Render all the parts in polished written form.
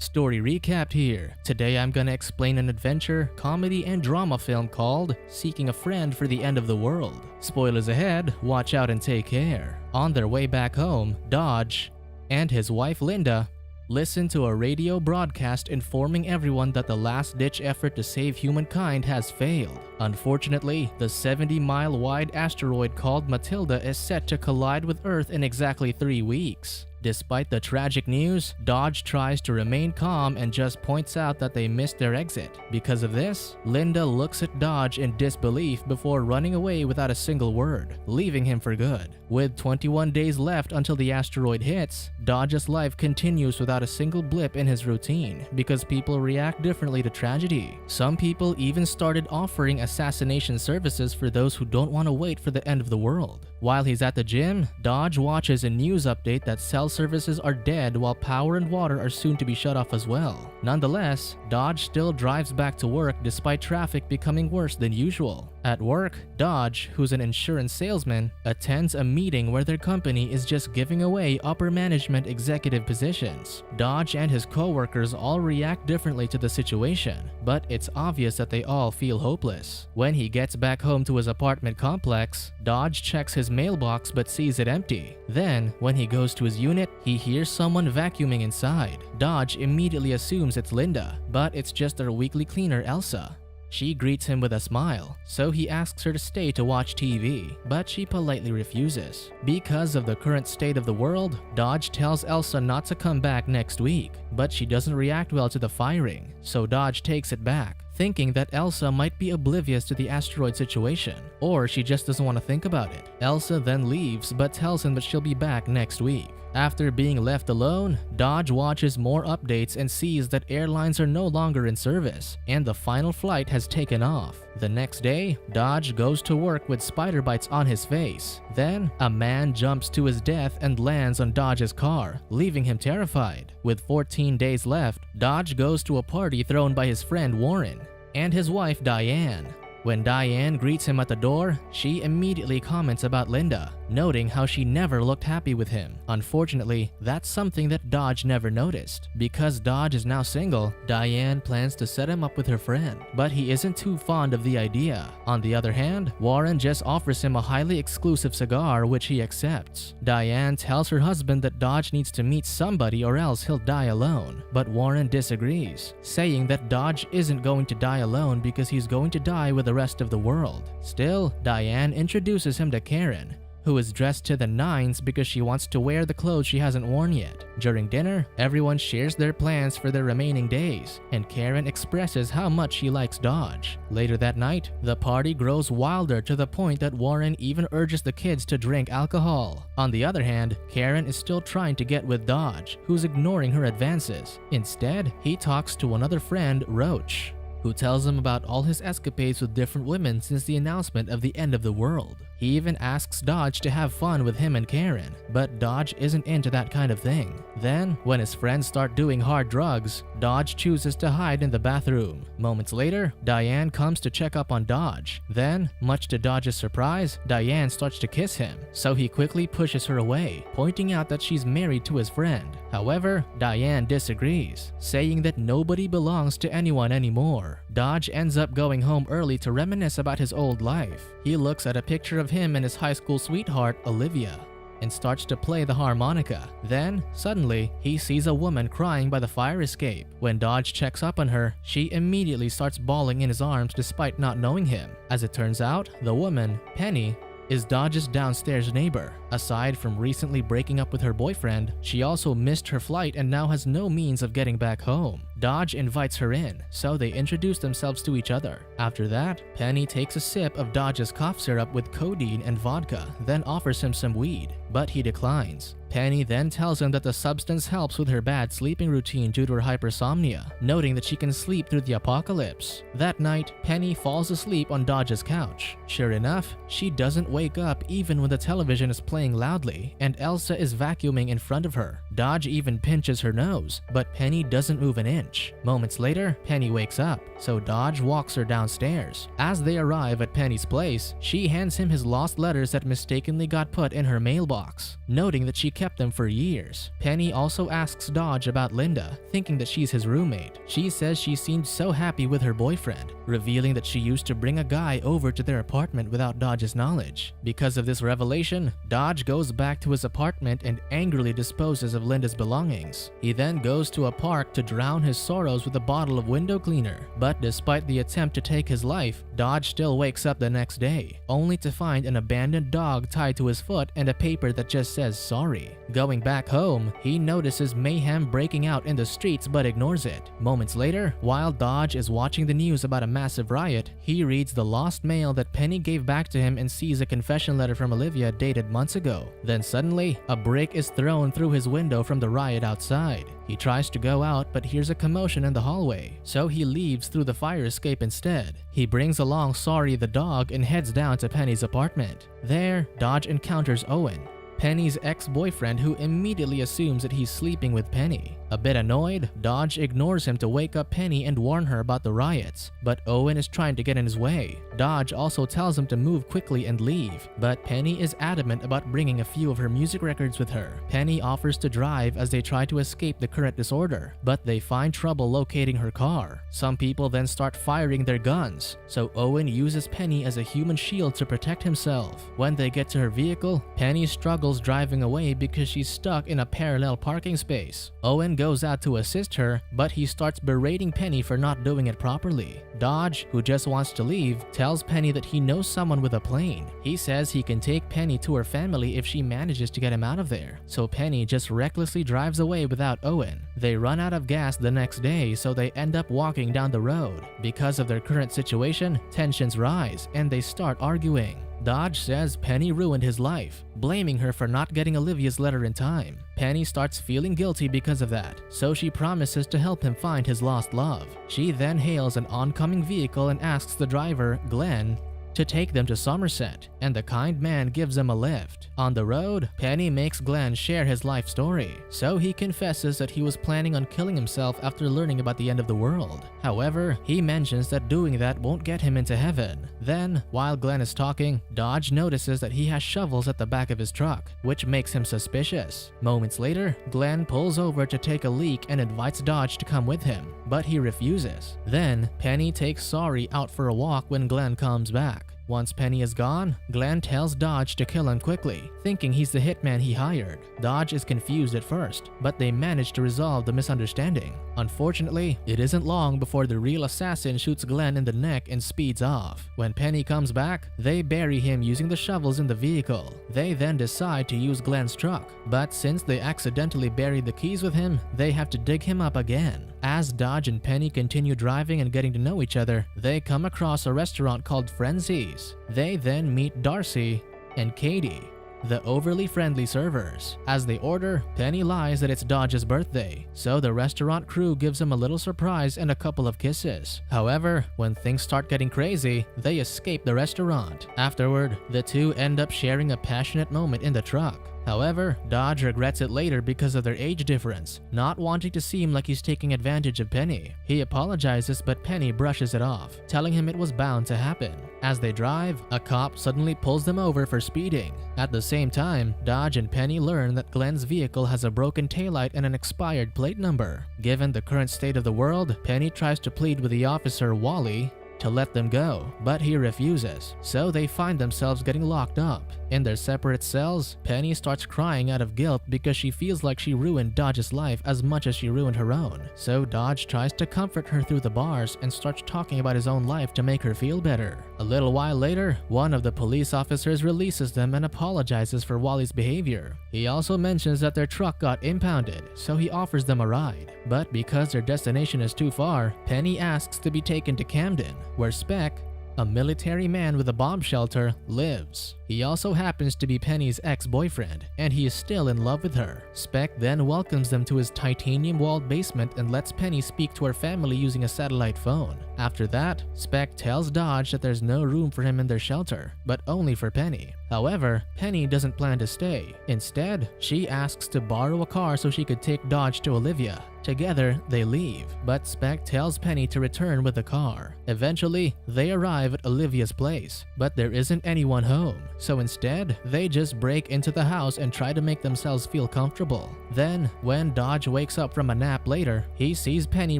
Story recapped here. Today I'm gonna explain an adventure, comedy, and drama film called Seeking a Friend for the End of the World. Spoilers ahead, watch out and take care. On their way back home, Dodge and his wife Linda listened to a radio broadcast informing everyone that the last-ditch effort to save humankind has failed. Unfortunately, the 70-mile-wide asteroid called Matilda is set to collide with Earth in exactly 3 weeks. Despite the tragic news, Dodge tries to remain calm and just points out that they missed their exit. Because of this, Linda looks at Dodge in disbelief before running away without a single word, leaving him for good. With 21 days left until the asteroid hits, Dodge's life continues without a single blip in his routine because people react differently to tragedy. Some people even started offering assassination services for those who don't want to wait for the end of the world. While he's at the gym, Dodge watches a news update that cell services are dead while power and water are soon to be shut off as well. Nonetheless, Dodge still drives back to work despite traffic becoming worse than usual. At work, Dodge, who's an insurance salesman, attends a meeting where their company is just giving away upper management executive positions. Dodge and his co-workers all react differently to the situation, but it's obvious that they all feel hopeless. When he gets back home to his apartment complex, Dodge checks his mailbox but sees it empty. Then, when he goes to his unit, he hears someone vacuuming inside. Dodge immediately assumes it's Linda, but it's just their weekly cleaner Elsa. She greets him with a smile, so he asks her to stay to watch TV, but she politely refuses. Because of the current state of the world, Dodge tells Elsa not to come back next week, but she doesn't react well to the firing, so Dodge takes it back, thinking that Elsa might be oblivious to the asteroid situation, or she just doesn't want to think about it. Elsa then leaves but tells him that she'll be back next week. After being left alone, Dodge watches more updates and sees that airlines are no longer in service, and the final flight has taken off. The next day, Dodge goes to work with spider bites on his face. Then, a man jumps to his death and lands on Dodge's car, leaving him terrified. With 14 days left, Dodge goes to a party thrown by his friend Warren and his wife Diane. When Diane greets him at the door, she immediately comments about Linda, noting how she never looked happy with him. Unfortunately, that's something that Dodge never noticed. Because Dodge is now single, Diane plans to set him up with her friend, but he isn't too fond of the idea. On the other hand, Warren just offers him a highly exclusive cigar, which he accepts. Diane tells her husband that Dodge needs to meet somebody or else he'll die alone, but Warren disagrees, saying that Dodge isn't going to die alone because he's going to die with the rest of the world. Still, Diane introduces him to Karen, who is dressed to the nines because she wants to wear the clothes she hasn't worn yet. During dinner, everyone shares their plans for the remaining days, and Karen expresses how much she likes Dodge. Later that night, the party grows wilder to the point that Warren even urges the kids to drink alcohol. On the other hand, Karen is still trying to get with Dodge, who's ignoring her advances. Instead, he talks to another friend, Roach, who tells him about all his escapades with different women since the announcement of the end of the world. He even asks Dodge to have fun with him and Karen, but Dodge isn't into that kind of thing. Then, when his friends start doing hard drugs, Dodge chooses to hide in the bathroom. Moments later, Diane comes to check up on Dodge. Then, much to Dodge's surprise, Diane starts to kiss him, so he quickly pushes her away, pointing out that she's married to his friend. However, Diane disagrees, saying that nobody belongs to anyone anymore. Dodge ends up going home early to reminisce about his old life. He looks at a picture of him and his high school sweetheart, Olivia, and starts to play the harmonica. Then, suddenly, he sees a woman crying by the fire escape. When Dodge checks up on her, she immediately starts bawling in his arms despite not knowing him. As it turns out, the woman, Penny, is Dodge's downstairs neighbor. Aside from recently breaking up with her boyfriend, she also missed her flight and now has no means of getting back home. Dodge invites her in, so they introduce themselves to each other. After that, Penny takes a sip of Dodge's cough syrup with codeine and vodka, then offers him some weed, but he declines. Penny then tells him that the substance helps with her bad sleeping routine due to her hypersomnia, noting that she can sleep through the apocalypse. That night, Penny falls asleep on Dodge's couch. Sure enough, she doesn't wake up even when the television is playing loudly and Elsa is vacuuming in front of her. Dodge even pinches her nose, but Penny doesn't move an inch. Moments later, Penny wakes up, so Dodge walks her downstairs. As they arrive at Penny's place, she hands him his lost letters that mistakenly got put in her mailbox, noting that she kept them for years. Penny also asks Dodge about Linda, thinking that she's his roommate. She says she seemed so happy with her boyfriend, revealing that she used to bring a guy over to their apartment without Dodge's knowledge. Because of this revelation, Dodge goes back to his apartment and angrily disposes of Linda's belongings. He then goes to a park to drown his sorrows with a bottle of window cleaner. But despite the attempt to take his life, Dodge still wakes up the next day, only to find an abandoned dog tied to his foot and a paper that just says sorry. Going back home, he notices mayhem breaking out in the streets but ignores it. Moments later, while Dodge is watching the news about a massive riot, he reads the lost mail that Penny gave back to him and sees a confession letter from Olivia dated months ago. Then suddenly, a brick is thrown through his window from the riot outside. He tries to go out but hears a commotion in the hallway, so he leaves through the fire escape instead. He brings along Sorry the dog and heads down to Penny's apartment. There, Dodge encounters Owen, Penny's ex-boyfriend, who immediately assumes that he's sleeping with Penny. A bit annoyed, Dodge ignores him to wake up Penny and warn her about the riots, but Owen is trying to get in his way. Dodge also tells him to move quickly and leave, but Penny is adamant about bringing a few of her music records with her. Penny offers to drive as they try to escape the current disorder, but they find trouble locating her car. Some people then start firing their guns, so Owen uses Penny as a human shield to protect himself. When they get to her vehicle, Penny struggles driving away because she's stuck in a parallel parking space. Owen goes out to assist her, but he starts berating Penny for not doing it properly. Dodge, who just wants to leave, tells Penny that he knows someone with a plane. He says he can take Penny to her family if she manages to get him out of there, so Penny just recklessly drives away without Owen. They run out of gas the next day, so they end up walking down the road. Because of their current situation, tensions rise and they start arguing. Dodge says Penny ruined his life, blaming her for not getting Olivia's letter in time. Penny starts feeling guilty because of that, so she promises to help him find his lost love. She then hails an oncoming vehicle and asks the driver, Glenn, to take them to Somerset, and the kind man gives them a lift. On the road, Penny makes Glenn share his life story, so he confesses that he was planning on killing himself after learning about the end of the world. However, he mentions that doing that won't get him into heaven. Then, while Glenn is talking, Dodge notices that he has shovels at the back of his truck, which makes him suspicious. Moments later, Glenn pulls over to take a leak and invites Dodge to come with him, but he refuses. Then, Penny takes Sorry out for a walk when Glenn comes back. Once Penny is gone, Glenn tells Dodge to kill him quickly, thinking he's the hitman he hired. Dodge is confused at first, but they manage to resolve the misunderstanding. Unfortunately, it isn't long before the real assassin shoots Glenn in the neck and speeds off. When Penny comes back, they bury him using the shovels in the vehicle. They then decide to use Glenn's truck, but since they accidentally buried the keys with him, they have to dig him up again. As Dodge and Penny continue driving and getting to know each other, they come across a restaurant called Frenzy's. They then meet Darcy and Katie, the overly friendly servers. As they order, Penny lies that it's Dodge's birthday, so the restaurant crew gives him a little surprise and a couple of kisses. However, when things start getting crazy, they escape the restaurant. Afterward, the two end up sharing a passionate moment in the truck. However, Dodge regrets it later because of their age difference, not wanting to seem like he's taking advantage of Penny. He apologizes, but Penny brushes it off, telling him it was bound to happen. As they drive, a cop suddenly pulls them over for speeding. At the same time, Dodge and Penny learn that Glenn's vehicle has a broken taillight and an expired plate number. Given the current state of the world, Penny tries to plead with the officer, Wally, to let them go, but he refuses, so they find themselves getting locked up. In their separate cells, Penny starts crying out of guilt because she feels like she ruined Dodge's life as much as she ruined her own. So Dodge tries to comfort her through the bars and starts talking about his own life to make her feel better. A little while later, one of the police officers releases them and apologizes for Wally's behavior. He also mentions that their truck got impounded, so he offers them a ride. But because their destination is too far, Penny asks to be taken to Camden, where Speck, a military man with a bomb shelter, lives. He also happens to be Penny's ex-boyfriend, and he is still in love with her. Speck then welcomes them to his titanium-walled basement and lets Penny speak to her family using a satellite phone. After that, Speck tells Dodge that there's no room for him in their shelter, but only for Penny. However, Penny doesn't plan to stay. Instead, she asks to borrow a car so she could take Dodge to Olivia. Together, they leave, but Speck tells Penny to return with the car. Eventually, they arrive at Olivia's place, but there isn't anyone home, so instead, they just break into the house and try to make themselves feel comfortable. Then, when Dodge wakes up from a nap later, he sees Penny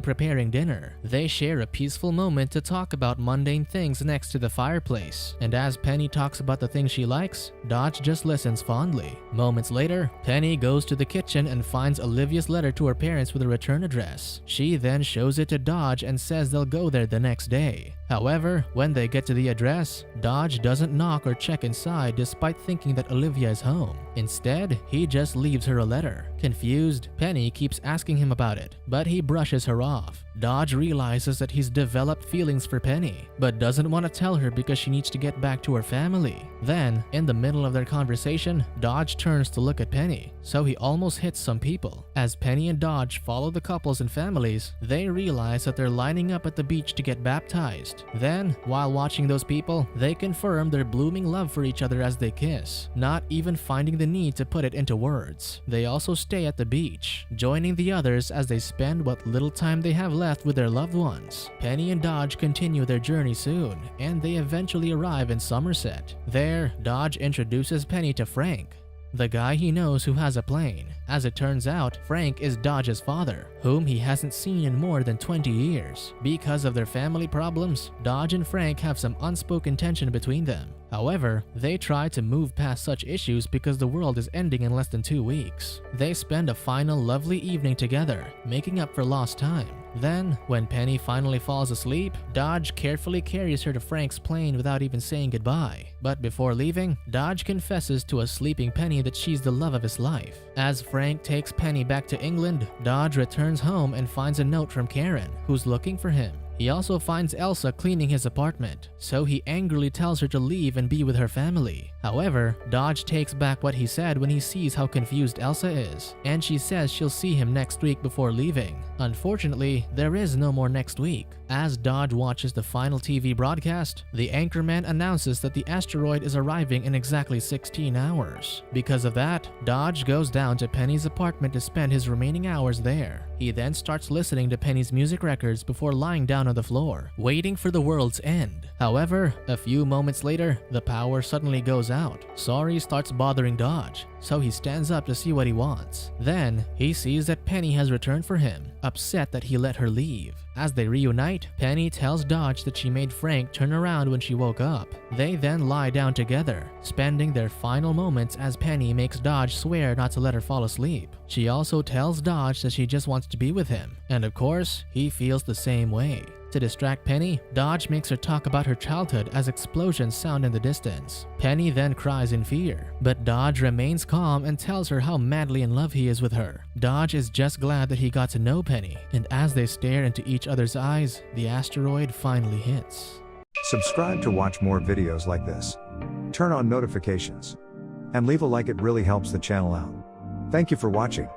preparing dinner. They share a peaceful moment to talk about mundane things next to the fireplace, and as Penny talks about the things she likes, Dodge just listens fondly. Moments later, Penny goes to the kitchen and finds Olivia's letter to her parents with a return address. She then shows it to Dodge and says they'll go there the next day. However, when they get to the address, Dodge doesn't knock or check inside despite thinking that Olivia is home. Instead, he just leaves her a letter. Confused, Penny keeps asking him about it, but he brushes her off. Dodge realizes that he's developed feelings for Penny, but doesn't want to tell her because she needs to get back to her family. Then, in the middle of their conversation, Dodge turns to look at Penny, so he almost hits some people. As Penny and Dodge follow the couples and families, they realize that they're lining up at the beach to get baptized. Then, while watching those people, they confirm their blooming love for each other as they kiss, not even finding the need to put it into words. They also stay at the beach, joining the others as they spend what little time they have left with their loved ones. Penny and Dodge continue their journey soon, and they eventually arrive in Somerset. There, Dodge introduces Penny to Frank, the guy he knows who has a plane. As it turns out, Frank is Dodge's father, whom he hasn't seen in more than 20 years. Because of their family problems, Dodge and Frank have some unspoken tension between them. However, they try to move past such issues because the world is ending in less than 2 weeks. They spend a final lovely evening together, making up for lost time. Then, when Penny finally falls asleep, Dodge carefully carries her to Frank's plane without even saying goodbye. But before leaving, Dodge confesses to a sleeping Penny that she's the love of his life. As Frank takes Penny back to England, Dodge returns home and finds a note from Karen, who's looking for him. He also finds Elsa cleaning his apartment, so he angrily tells her to leave and be with her family. However, Dodge takes back what he said when he sees how confused Elsa is, and she says she'll see him next week before leaving. Unfortunately, there is no more next week. As Dodge watches the final TV broadcast, the anchorman announces that the asteroid is arriving in exactly 16 hours. Because of that, Dodge goes down to Penny's apartment to spend his remaining hours there. He then starts listening to Penny's music records before lying down on the floor, waiting for the world's end. However, a few moments later, the power suddenly goes out. Sorry starts bothering Dodge, so he stands up to see what he wants. Then, he sees that Penny has returned for him, upset that he let her leave. As they reunite, Penny tells Dodge that she made Frank turn around when she woke up. They then lie down together, spending their final moments as Penny makes Dodge swear not to let her fall asleep. She also tells Dodge that she just wants to be with him, and of course, he feels the same way. To distract Penny, Dodge makes her talk about her childhood as explosions sound in the distance. Penny then cries in fear, but Dodge remains calm and tells her how madly in love he is with her. Dodge is just glad that he got to know Penny, and as they stare into each other's eyes, the asteroid finally hits. Subscribe to watch more videos like this. Turn on notifications. And leave a like, it really helps the channel out. Thank you for watching.